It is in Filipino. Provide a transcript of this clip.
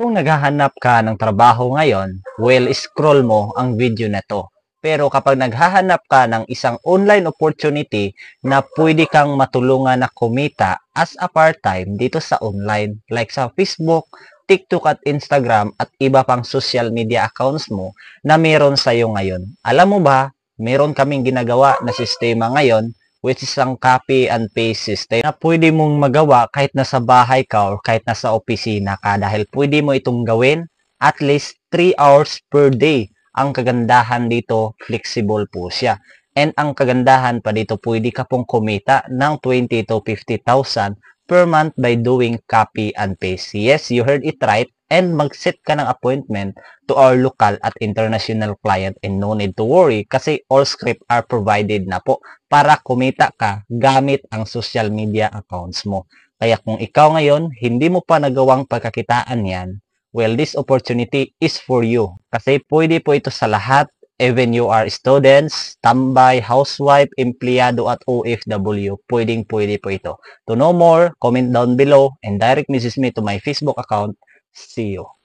Kung naghahanap ka ng trabaho ngayon, well, scroll mo ang video na to. Pero kapag naghahanap ka ng isang online opportunity na pwede kang matulungan na kumita as a part-time dito sa online, like sa Facebook, TikTok at Instagram at iba pang social media accounts mo na meron sa'yo ngayon. Alam mo ba, meron kaming ginagawa na sistema ngayon which is ang copy and paste system na pwede mong magawa kahit nasa bahay ka or kahit nasa opisina ka dahil pwede mo itong gawin at least 3 hours per day. Ang kagandahan dito, flexible po siya. And ang kagandahan pa dito, pwede ka pong kumita ng 20 to 50,000 per month by doing copy and paste. Yes, you heard it right. And mag-set ka ng appointment to our local at international client and no need to worry kasi all script are provided na po para kumita ka gamit ang social media accounts mo. Kaya kung ikaw ngayon, hindi mo pa nagawang pagkakitaan yan, well, this opportunity is for you. Kasi pwede po ito sa lahat, even you are students, tambay, housewife, empleyado at OFW, pwede po ito. To know more, comment down below and direct message me to my Facebook account. See you.